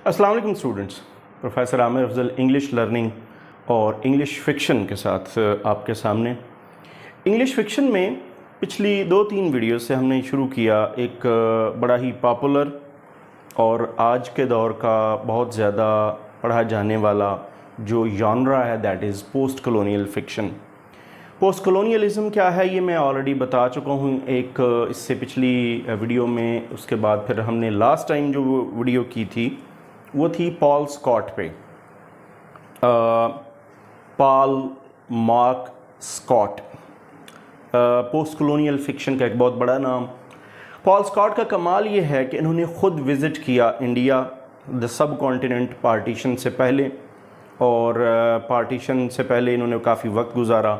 अस्सलाम वालेकुम students. Professor Aamir Afzal English learning और इंग्लिश फ़िक्शन के साथ आपके सामने। इंग्लिश फ़िक्शन में पिछली 2-3 वीडियो से हमने शुरू किया एक बड़ा ही पॉपुलर और आज के दौर का बहुत ज़्यादा पढ़ा जाने वाला जो जॉनरा है, that is post colonial fiction. Post colonialism क्या है ये मैं ऑलरेडी बता चुका हूँ एक इससे पिछली वीडियो में। उसके बाद फिर हमने लास्ट टाइम जो वीडियो की थी वो थी पॉल स्कॉट पे। Paul Mark Scott, post colonial fiction का एक बहुत बड़ा नाम। पॉल स्कॉट का कमाल ये है कि इन्होंने ख़ुद विज़िट किया India, the sub continent, partition से पहले, और पार्टीशन से पहले इन्होंने काफ़ी वक्त गुजारा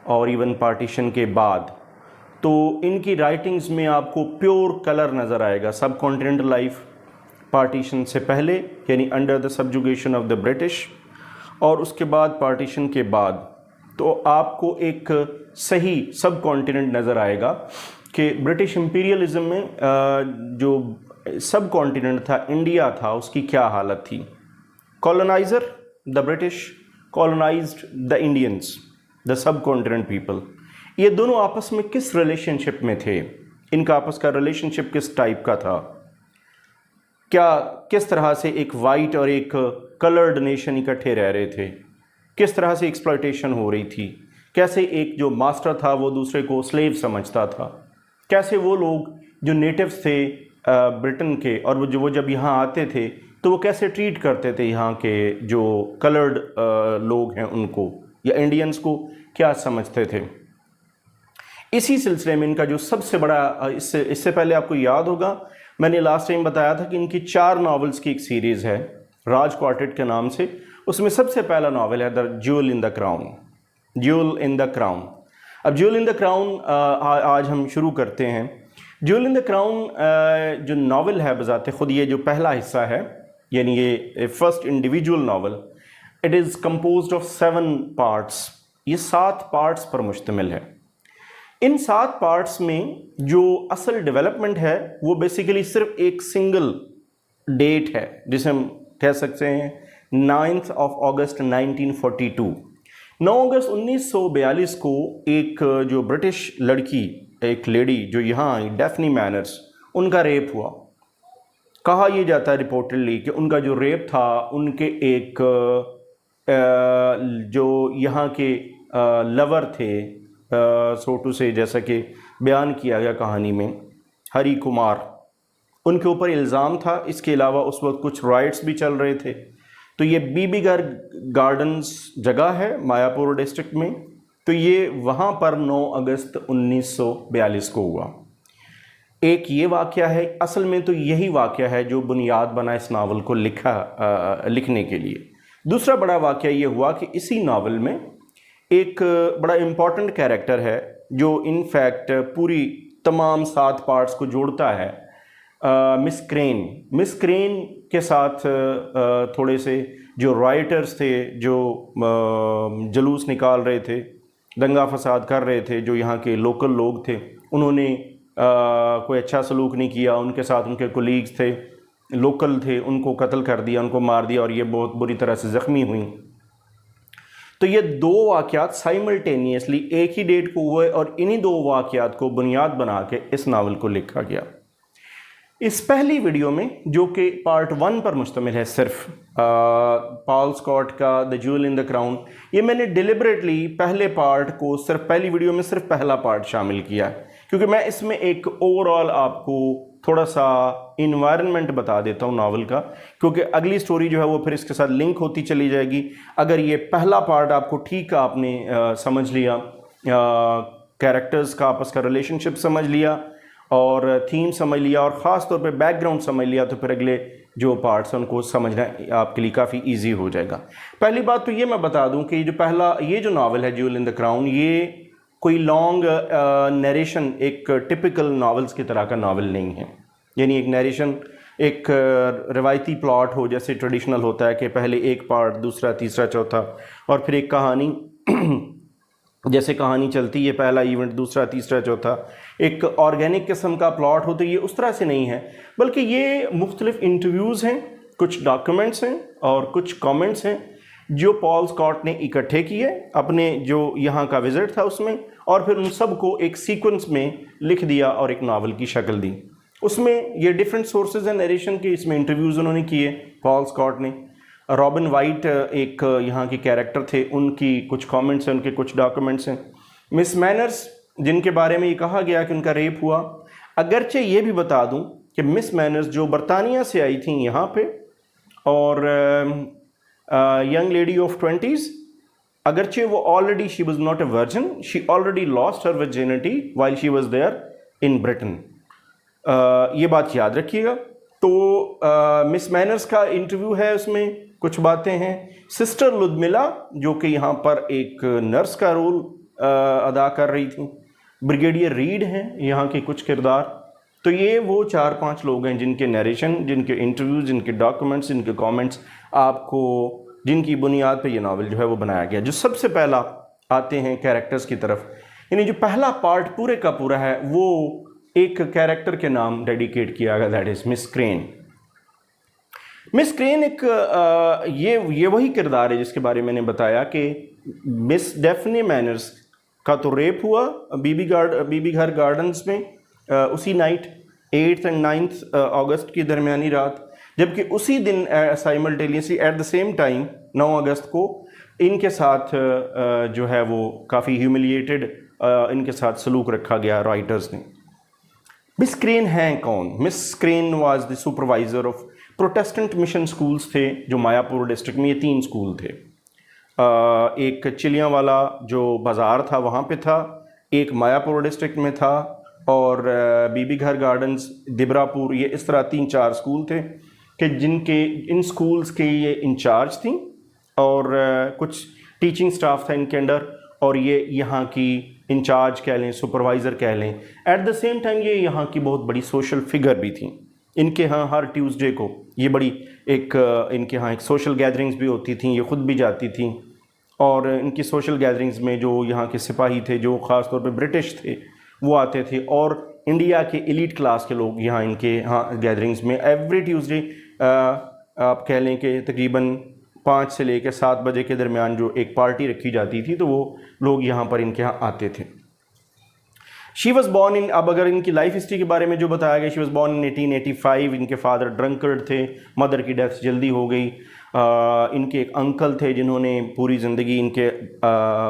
और इवन पार्टीशन के बाद। तो इनकी राइटिंग्स में आपको प्योर कलर नज़र आएगा। सब कॉन्टिनेंट लाइफ पार्टीशन से पहले यानी under the subjugation of the British, और उसके बाद पार्टीशन के बाद, तो आपको एक सही सब कॉन्टिनेंट नज़र आएगा कि ब्रिटिश इम्पीरियलिज़म में जो सब कॉन्टिनेंट था, इंडिया था, उसकी क्या हालत थी। Coloniser the British, colonised the Indians, the sub continent people. ये दोनों आपस में किस रिलेशनशिप में थे, इनका आपस का रिलेशनशिप किस टाइप का था, क्या किस तरह से एक वाइट और एक कलर्ड नेशन इकट्ठे रह रहे थे, किस तरह से एक्सप्लॉयटेशन हो रही थी, कैसे एक जो मास्टर था वो दूसरे को स्लेव समझता था, कैसे वो लोग जो नेटिव्स थे ब्रिटेन के और वो जब यहाँ आते थे तो वो कैसे ट्रीट करते थे यहाँ के जो कलर्ड लोग हैं उनको, या इंडियंस को क्या समझते थे। इसी सिलसिले में इनका जो सबसे बड़ा, इससे पहले आपको याद होगा मैंने लास्ट टाइम बताया था कि इनकी 4 नावल्स की एक सीरीज़ है राज क्वार्टेट के नाम से। उसमें सबसे पहला नावल है the jewel in the crown. Jewel in the crown. अब ज्यूल इन द क्राउन आज हम शुरू करते हैं। ज्यूल इन द क्राउन जो नावल है बजाते ख़ुद, ये जो पहला हिस्सा है यानी ये first individual novel, it is composed of 7 parts. ये 7 पार्ट्स पर मुश्तमिल है। इन 7 पार्ट्स में जो असल डेवलपमेंट है वो बेसिकली सिर्फ एक सिंगल डेट है जिसे हम कह सकते हैं 9 अगस्त 1942। 9 अगस्त 1942 को एक जो ब्रिटिश लड़की, एक लेडी जो यहाँ आई, डेफनी मैनर्स, उनका रेप हुआ। कहा यह जाता है रिपोर्टेडली कि उनका जो रेप था उनके एक जो यहाँ के लवर थे, सोटू से, जैसा कि बयान किया गया कहानी में, हरी कुमार, उनके ऊपर इल्ज़ाम था। इसके अलावा उस वक्त कुछ राइट्स भी चल रहे थे। तो ये बीबीगर गार्डन्स जगह है मायापुर डिस्ट्रिक्ट में, तो ये वहाँ पर 9 अगस्त 1942 को हुआ। एक ये वाक़या है, असल में तो यही वाक़या है जो बुनियाद बना इस नावल को लिखने के लिए। दूसरा बड़ा वाक़या ये हुआ कि इसी नावल में एक बड़ा इम्पॉर्टेंट कैरेक्टर है जो इनफैक्ट पूरी तमाम 7 पार्ट्स को जोड़ता है, मिस क्रेन। मिस क्रेन के साथ थोड़े से जो राइटर्स थे, जो जुलूस निकाल रहे थे, दंगा फसाद कर रहे थे, जो यहाँ के लोकल लोग थे, उन्होंने कोई अच्छा सलूक नहीं किया उनके साथ। उनके कोलीग्स थे, लोकल थे, उनको कत्ल कर दिया, उनको मार दिया, और ये बहुत बुरी तरह से ज़ख्मी हुई। तो ये 2 वाक़यात साइमल्टेनियसली एक ही डेट को हुए और इन्हीं 2 वाक़यात को बुनियाद बना के इस नावल को लिखा गया। इस पहली वीडियो में, जो कि पार्ट 1 पर मुश्तमिल है, सिर्फ पॉल स्कॉट का the jewel in the crown, ये मैंने डिलिबरेटली पहले पार्ट को सिर्फ पहली वीडियो में सिर्फ पहला पार्ट शामिल किया है, क्योंकि मैं इसमें एक ओवरऑल आपको थोड़ा सा इन्वायरमेंट बता देता हूँ नावल का, क्योंकि अगली स्टोरी जो है वो फिर इसके साथ लिंक होती चली जाएगी। अगर ये पहला पार्ट आपको ठीक आपने समझ लिया, कैरेक्टर्स का आपस का रिलेशनशिप समझ लिया और थीम समझ लिया और ख़ास तौर पे बैकग्राउंड समझ लिया, तो फिर अगले जो पार्ट्स हैं उनको समझना आपके लिए काफ़ी इजी हो जाएगा। पहली बात तो ये मैं बता दूं कि ये जो नावल है ज्यूल इन द क्राउन, ये कोई लॉन्ग नरेशन, एक टिपिकल नावल्स की तरह का नावल नहीं है। यानी एक नरेशन, एक रिवायती प्लॉट हो जैसे ट्रेडिशनल होता है कि पहले एक पार्ट, दूसरा, तीसरा, चौथा, और फिर एक कहानी जैसे कहानी चलती है, पहला इवेंट, दूसरा, तीसरा, चौथा, एक ऑर्गेनिक किस्म का प्लॉट हो। तो ये उस तरह से नहीं है, बल्कि ये मुख्तलिफ इंटरव्यूज़ हैं, कुछ डॉक्यूमेंट्स हैं और कुछ कमेंट्स हैं जो पॉल स्कॉट ने इकट्ठे किए अपने जो यहाँ का विजिट था उसमें, और फिर उन सब को एक सीक्वेंस में लिख दिया और एक नावल की शक्ल दी। उसमें ये डिफरेंट सोर्सेज हैं नरेशन के, इसमें इंटरव्यूज़ उन्होंने किए पॉल स्कॉट ने। रॉबिन वाइट एक यहाँ के कैरेक्टर थे, उनकी कुछ कमेंट्स हैं, उनके कुछ डॉक्यूमेंट्स हैं। मिस मैनर्स जिनके बारे में ये कहा गया कि उनका रेप हुआ, अगरचे ये भी बता दूं कि मिस मैनर्स जो बरतानिया से आई थी यहाँ पे और यंग लेडी ऑफ 20s, अगरचे वो already she was not a virgin, she already lost her virginity while she was there in Britain. ये बात याद रखिएगा। तो मिस मैनर्स का इंटरव्यू है, उसमें कुछ बातें हैं। सिस्टर लुदमिला जो कि यहाँ पर एक नर्स का रोल अदा कर रही थी। ब्रिगेडियर रीड हैं यहाँ के कुछ किरदार। तो ये वो 4-5 लोग हैं जिनके नरेशन, जिनके इंटरव्यूज़, जिनके डॉक्यूमेंट्स, जिनके कमेंट्स आपको, जिनकी बुनियाद पे ये नावल जो है वो बनाया गया। जो सबसे पहला आते हैं कैरेक्टर्स की तरफ, यानी जो पहला पार्ट पूरे का पूरा है वो एक कैरेक्टर के नाम डेडिकेट किया गया, that is miss crane. Miss crane एक ये वही किरदार है जिसके बारे में मैंने बताया कि मिस डेफनी मैनर्स का तो रेप हुआ बीबी घर गार्डन्स में उसी नाइट 8 और 9 अगस्त की दरमियानी रात, जबकि उसी दिन simultaneously at the same time 9 अगस्त को इनके साथ जो है वो काफ़ी ह्यूमिलिएटेड इनके साथ सलूक रखा गया राइटर्स ने। मिस क्रेन हैं कौन? Miss crane was the supervisor of Protestant mission schools थे जो मायापुर डिस्ट्रिक्ट में, ये 3 स्कूल थे। एक चिलियाँ वाला जो बाज़ार था वहाँ पे था, एक मायापुर डिस्ट्रिक्ट में था, और बीबी घर गार्डन्स, दिबरापुर, ये इस तरह 3-4 स्कूल थे कि जिनके इन स्कूल्स के ये इंचार्ज थी और कुछ टीचिंग स्टाफ था इनके अंडर, और ये यहाँ की इंचार्ज कह लें, सुपरवाइज़र कह लें। एट द सेम टाइम ये यहाँ की बहुत बड़ी सोशल फिगर भी थी। इनके यहाँ हर ट्यूसडे को ये बड़ी एक इनके यहाँ एक सोशल गैदरिंग्स भी होती थी, ये ख़ुद भी जाती थी, और इनकी सोशल गैदरिंग्स में जो यहाँ के सिपाही थे, जो ख़ास तौर पे ब्रिटिश थे, वो आते थे, और इंडिया के एलीट क्लास के लोग यहाँ इनके यहाँ गैदरिंग्स में एवरी ट्यूसडे आप कह लें कि तकरीबन 5 से लेकर 7 बजे के दरमियान जो एक पार्टी रखी जाती थी, तो वो लोग यहाँ पर इनके यहाँ आते थे। शी वॉज बॉर्न इन, अब अगर इनकी लाइफ हिस्ट्री के बारे में जो बताया गया, शी वॉज बॉर्न इन 1885। इनके फादर ड्रंकर्ड थे, मदर की डेथ जल्दी हो गई। इनके एक अंकल थे जिन्होंने पूरी ज़िंदगी इनके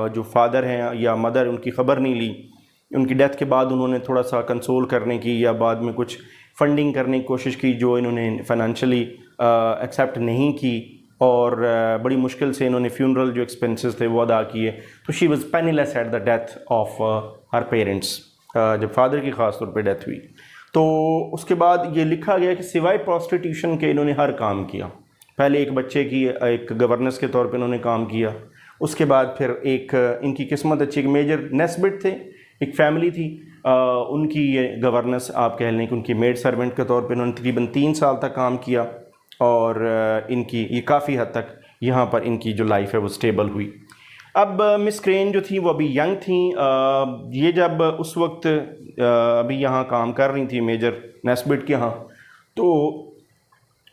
जो फादर हैं या मदर, उनकी ख़बर नहीं ली। उनकी डेथ के बाद उन्होंने थोड़ा सा कंसोल करने की या बाद में कुछ फंडिंग करने की कोशिश की जो इन्होंने फाइनेंशियली एक्सेप्ट नहीं की, और बड़ी मुश्किल से इन्होंने फ्यूनरल जो एक्सपेंसेस थे वो अदा किए। तो she was penniless at the death of her parents, जब फादर की ख़ास तौर पे डेथ हुई। तो उसके बाद ये लिखा गया कि सिवाय प्रॉस्टिट्यूशन के इन्होंने हर काम किया। पहले एक बच्चे की एक गवर्नेंस के तौर पे इन्होंने काम किया, उसके बाद फिर एक इनकी किस्मत अच्छी, एक मेजर नेस्बिट थे, एक फैमिली थी, उनकी ये गवर्नेंस आप कह लें कि उनकी मेड सर्वेंट के तौर पे इन्होंने तकरीबन 3 साल तक काम किया, और इनकी ये काफ़ी हद तक यहाँ पर इनकी जो लाइफ है वो स्टेबल हुई। अब मिस क्रेन जो थी वो अभी यंग थी। ये जब उस वक्त अभी यहाँ काम कर रही थी मेजर नेस्बिट के यहाँ, तो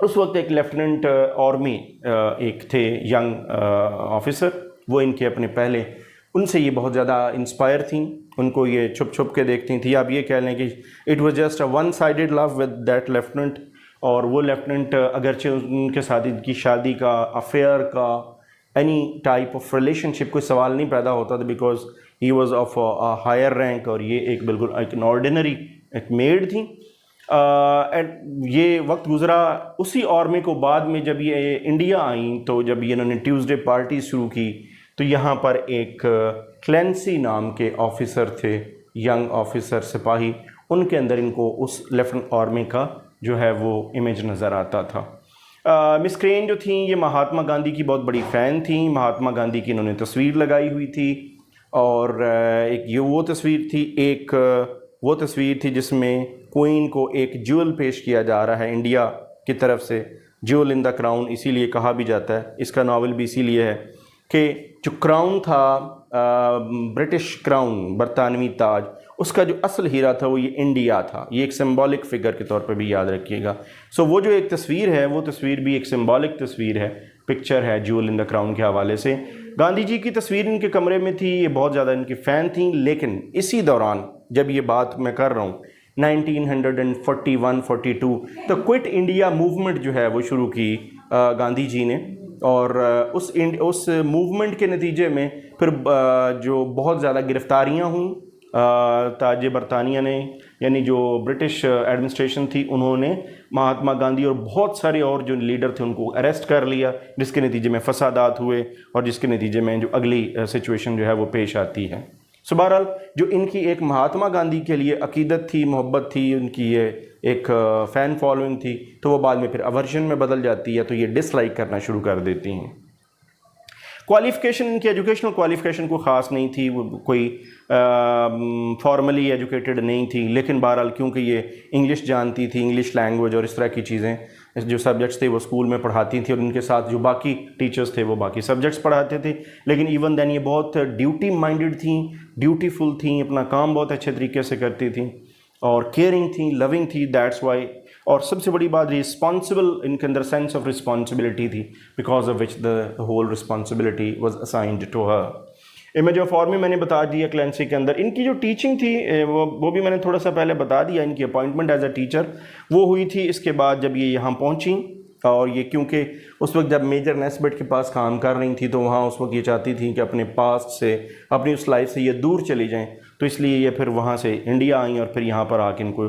उस वक्त एक लेफ्टिनेंट आर्मी एक थे यंग ऑफिसर, वो इनके अपने पहले, उनसे ये बहुत ज़्यादा इंस्पायर थी, उनको ये छुप छुप के देखती थी। आप ये कह लें कि it was just a one sided love with that lieutenant, और वो लेफ्टिनेंट अगरचे उनके साथ इनकी शादी का, अफेयर का, एनी टाइप ऑफ रिलेशनशिप कोई सवाल नहीं पैदा होता था, because he was of a higher rank, और ये एक बिल्कुल एक ऑर्डिनरी एक मेड थी। ये वक्त गुज़रा उसी आर्मी को, बाद में जब ये इंडिया आई, तो जब ये इन्होंने ट्यूसडे पार्टी शुरू की, तो यहाँ पर एक क्लेंसी नाम के ऑफिसर थे, यंग ऑफिसर सिपाही, उनके अंदर इनको उस लेफ्टिनेंट आर्मी का जो है वो इमेज नज़र आता था। मिस क्रेन जो थी ये महात्मा गांधी की बहुत बड़ी फ़ैन थी। महात्मा गांधी की इन्होंने तस्वीर लगाई हुई थी, और एक ये वो तस्वीर थी, एक वो तस्वीर थी जिसमें क्वीन को एक ज्वेल पेश किया जा रहा है इंडिया की तरफ से, ज्वेल इन द क्राउन इसीलिए कहा भी जाता है, इसका नावल भी इसीलिए है कि जो क्राउन था, ब्रिटिश क्राउन, बरतानवी ताज, उसका जो असल हीरा था वो ये इंडिया था। ये एक सिंबॉलिक फिगर के तौर पे भी याद रखिएगा। सो वो जो एक तस्वीर है वो तस्वीर भी एक सिंबॉलिक तस्वीर है, पिक्चर है ज्यूल इन द क्राउन के हवाले से। गांधी जी की तस्वीर इनके कमरे में थी, ये बहुत ज़्यादा इनकी फ़ैन थी। लेकिन इसी दौरान जब ये बात मैं कर रहा हूँ 1941-42 तो क्विट इंडिया मूवमेंट जो है वो शुरू की गांधी जी ने, और उस मूवमेंट के नतीजे में फिर जो बहुत ज़्यादा गिरफ्तारियाँ हुई ताज बरतानिया ने, यानी जो ब्रिटिश एडमिनिस्ट्रेशन थी, उन्होंने महात्मा गांधी और बहुत सारे और जो लीडर थे उनको अरेस्ट कर लिया, जिसके नतीजे में फसादात हुए और जिसके नतीजे में जो अगली सिचुएशन जो है वो पेश आती है। सो बहरहाल जो इनकी एक महात्मा गांधी के लिए अकीदत थी, मोहब्बत थी, उनकी ये एक फ़ैन फॉलोइंग थी, तो वो बाद में फिर अवर्जन में बदल जाती है, तो ये डिसलाइक करना शुरू कर देती हैं। क्वालिफ़िकेशन, इनकी एजुकेशनल क्वालिफ़िकेशन को ख़ास नहीं थी, वो कोई फॉर्मली एजुकेटेड नहीं थी, लेकिन बहरहाल क्योंकि ये इंग्लिश जानती थी, इंग्लिश लैंग्वेज और इस तरह की चीज़ें, जो सब्जेक्ट्स थे वो स्कूल में पढ़ाती थी और उनके साथ जो बाकी टीचर्स थे वो बाकी सब्जेक्ट्स पढ़ाते थे। लेकिन इवन दैन ये बहुत ड्यूटी माइंडेड थी, ड्यूटीफुल थी, अपना काम बहुत अच्छे तरीके से करती थी और केयरिंग थी, लविंग थी, दैट्स वाई। और सबसे बड़ी बात रिस्पॉन्सिबल, इनके अंदर सेंस ऑफ रिस्पॉन्सिबिलिटी थी, because of which the whole responsibility was assigned to her. Image of army मैंने बता दिया क्लेंसी के अंदर। इनकी जो टीचिंग थी वो भी मैंने थोड़ा सा पहले बता दिया। इनकी अपॉइंटमेंट एज अ टीचर वो हुई थी इसके बाद जब ये यहाँ पहुँची, और ये क्योंकि उस वक्त जब मेजर नेस्बिट के पास काम कर रही थी तो वहाँ उस वक्त ये चाहती थी कि अपने पास्ट से, अपनी उस लाइफ से ये दूर चली जाएं, तो इसलिए ये फिर वहाँ से इंडिया आई और फिर यहाँ पर आके इनको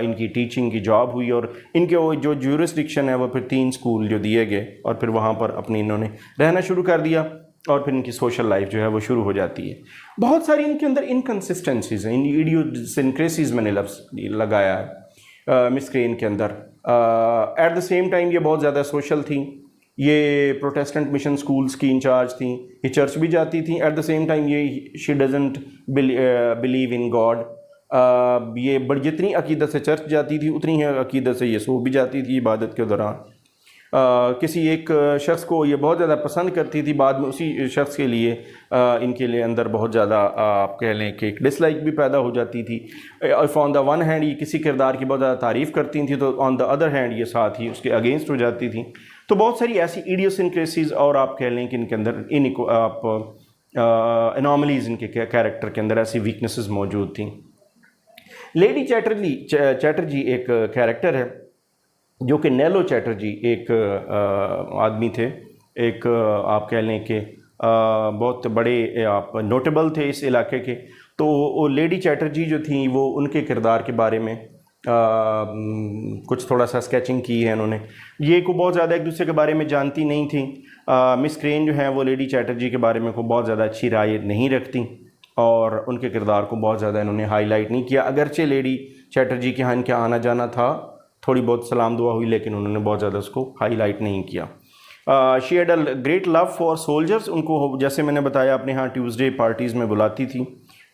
इनकी टीचिंग की जॉब हुई, और इनके वो जो ज्यूरिसडिक्शन है वो फिर 3 स्कूल जो दिए गए और फिर वहाँ पर अपनी इन्होंने रहना शुरू कर दिया और फिर इनकी सोशल लाइफ जो है वो शुरू हो जाती है। बहुत सारी इनके अंदर इनकन्सिस्टेंसीज हैं, इन इडियोसिंक्रेसीज मैंने लफ्ज़ लगाया है मिस क्रेन के अंदर। एट द सेम टाइम ये बहुत ज़्यादा सोशल थी, ये प्रोटेस्टेंट मिशन स्कूल्स की इंचार्ज थी, ये चर्च भी जाती थी। एट द सेम टाइम ये she doesn't believe in God, ये जितनी अकीदत से चर्च जाती थी उतनी ही अकीदत से ये सो भी जाती थी इबादत के दौरान। किसी एक शख्स को ये बहुत ज़्यादा पसंद करती थी, बाद में उसी शख्स के लिए इनके लिए अंदर बहुत ज़्यादा आप कह लें कि एक डिसलाइक भी पैदा हो जाती थी। If on the one hand ये किसी किरदार की बहुत ज़्यादा तारीफ़ करती थी, तो ऑन द अदर हैंड ये साथ ही उसके अगेंस्ट हो जाती थी। तो बहुत सारी ऐसी इडियोसिंक्रेसीज और आप कह लें कि इनके अंदर इनको आप एनॉमलीज़ इनके कैरेक्टर के अंदर ऐसी वीकनेसेस मौजूद थी। लेडी चैटर्जी एक कैरेक्टर है जो कि नेलो चैटर्जी एक आदमी थे, एक आप कह लें कि बहुत बड़े आप नोटेबल थे इस इलाके के। तो वो लेडी चैटर्जी जो थी वो उनके किरदार के बारे में कुछ थोड़ा सा स्केचिंग की है उन्होंने। ये को बहुत ज़्यादा एक दूसरे के बारे में जानती नहीं थी। मिस क्रेन जो है वो लेडी चैटर्जी के बारे में को बहुत ज़्यादा अच्छी राय नहीं रखती और उनके किरदार को बहुत ज़्यादा इन्होंने हाईलाइट नहीं किया। अगरचे लेडी चैटर्जी के यहाँ इनके आना जाना था, थोड़ी बहुत सलाम दुआ हुई, लेकिन उन्होंने बहुत ज़्यादा उसको हाईलाइट नहीं किया। She had a great love for soldiers, उनको जैसे मैंने बताया अपने यहाँ ट्यूसडे पार्टीज़ में बुलाती थी।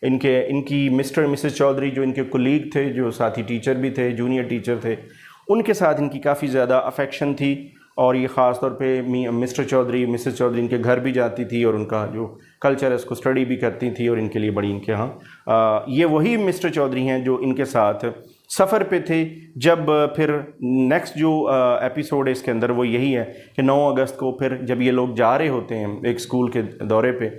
इनकी मिस्टर मिसेस चौधरी जो इनके कोलीग थे, जो साथी टीचर भी थे, जूनियर टीचर थे, उनके साथ इनकी काफ़ी ज़्यादा अफेक्शन थी। और ये ख़ास तौर पे मिस्टर चौधरी मिसेस चौधरी इनके घर भी जाती थी और उनका जो कल्चर है उसको स्टडी भी करती थी, और इनके लिए बड़ी इनके यहाँ ये वही मिस्टर चौधरी हैं जो इनके साथ सफ़र पे थे। जब फिर नेक्स्ट जो एपिसोड है इसके अंदर वो यही है कि 9 अगस्त को फिर जब ये लोग जा रहे होते हैं एक स्कूल के दौरे पे,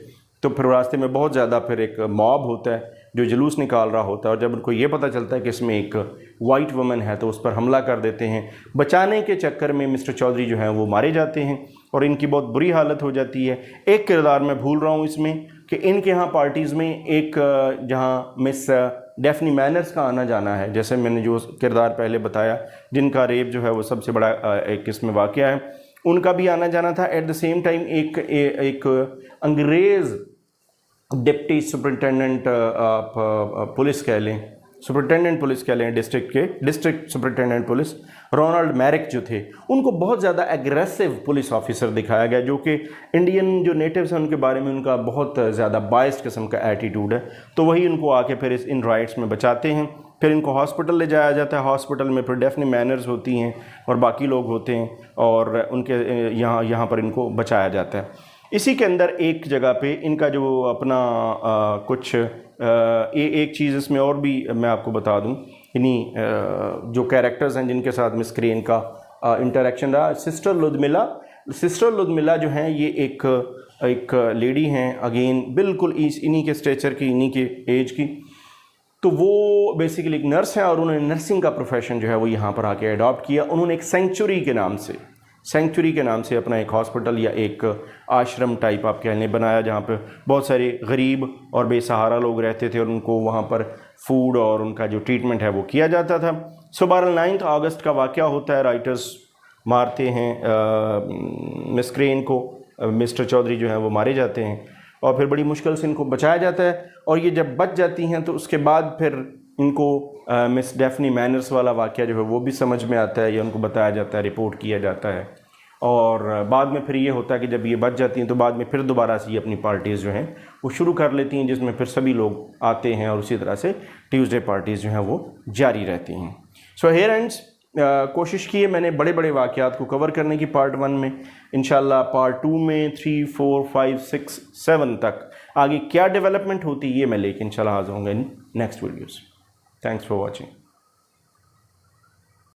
तो फिर रास्ते में बहुत ज़्यादा फिर एक मॉब होता है जो जुलूस निकाल रहा होता है, और जब उनको ये पता चलता है कि इसमें एक वाइट वुमन है तो उस पर हमला कर देते हैं। बचाने के चक्कर में मिस्टर चौधरी जो हैं वो मारे जाते हैं और इनकी बहुत बुरी हालत हो जाती है। एक किरदार मैं भूल रहा हूँ इसमें कि इनके यहाँ पार्टीज़ में एक जहाँ मिस डेफनी मैनर्स का आना जाना है, जैसे मैंने जो किरदार पहले बताया जिनका रेप जो है वो सबसे बड़ा एक इसमें वाक़या है, उनका भी आना जाना था। एट द सेम टाइम एक अंग्रेज़ डिप्टी सुपरिटेंडेंट पुलिस कह लें, सुपरिटेंडेंट पुलिस कह लें, district superintendent police Ronald Merrick जो थे, उनको बहुत ज़्यादा एग्रेसिव पुलिस ऑफिसर दिखाया गया, जो कि इंडियन जो नेटिव्स हैं उनके बारे में उनका बहुत ज़्यादा बायस्ड किस्म का एटीट्यूड है। तो वही उनको आके फिर इन राइट्स में बचाते हैं। फिर इनको हॉस्पिटल ले जाया जाता है, हॉस्पिटल में फिर डेफनी मैनर्स होती हैं और बाकी लोग होते हैं और उनके यहाँ पर इनको बचाया जाता है। इसी के अंदर एक जगह पे इनका जो अपना एक चीज़ इसमें और भी मैं आपको बता दूं, इन्हीं जो कैरेक्टर्स हैं जिनके साथ मिस क्रेन का इंटरेक्शन रहा। सिस्टर लुदमिला जो हैं ये एक लेडी हैं, अगेन बिल्कुल इन्हीं के स्टेचर की, इन्हीं के एज की। तो वो बेसिकली एक नर्स हैं और उन्होंने नर्सिंग का प्रोफेशन जो है वो यहाँ पर आके अडॉप्ट किया। उन्होंने एक सेंचुरी के नाम से अपना एक हॉस्पिटल या एक आश्रम टाइप आप कह लें बनाया, जहाँ पे बहुत सारे गरीब और बेसहारा लोग रहते थे और उनको वहाँ पर फूड और उनका जो ट्रीटमेंट है वो किया जाता था। सो 9 अगस्त का वाक़या होता है, राइटर्स मारते हैं मिस क्रेन को, मिस्टर चौधरी जो हैं वो मारे जाते हैं और फिर बड़ी मुश्किल से इनको बचाया जाता है। और ये जब बच जाती हैं तो उसके बाद फिर इनको मिस डेफनी मैनर्स वाला वाक़या जो है वो भी समझ में आता है, या उनको बताया जाता है, रिपोर्ट किया जाता है। और बाद में फिर ये होता है कि जब ये बच जाती हैं तो बाद में फिर दोबारा से ये अपनी पार्टीज़ जो हैं वो शुरू कर लेती हैं, जिसमें फिर सभी लोग आते हैं और उसी तरह से ट्यूसडे पार्टीज़ जो हैं वो जारी रहती हैं। सो हियर एंड्स, कोशिश की है मैंने बड़े बड़े वाक़यात को कवर करने की पार्ट 1 में। इंशाल्लाह पार्ट 2 में 3, 4, 5, 6, 7 तक आगे क्या डेवलपमेंट होती है ये मैं लेके इंशाल्लाह हाज़िर होंगे in next videos. Thanks for watching.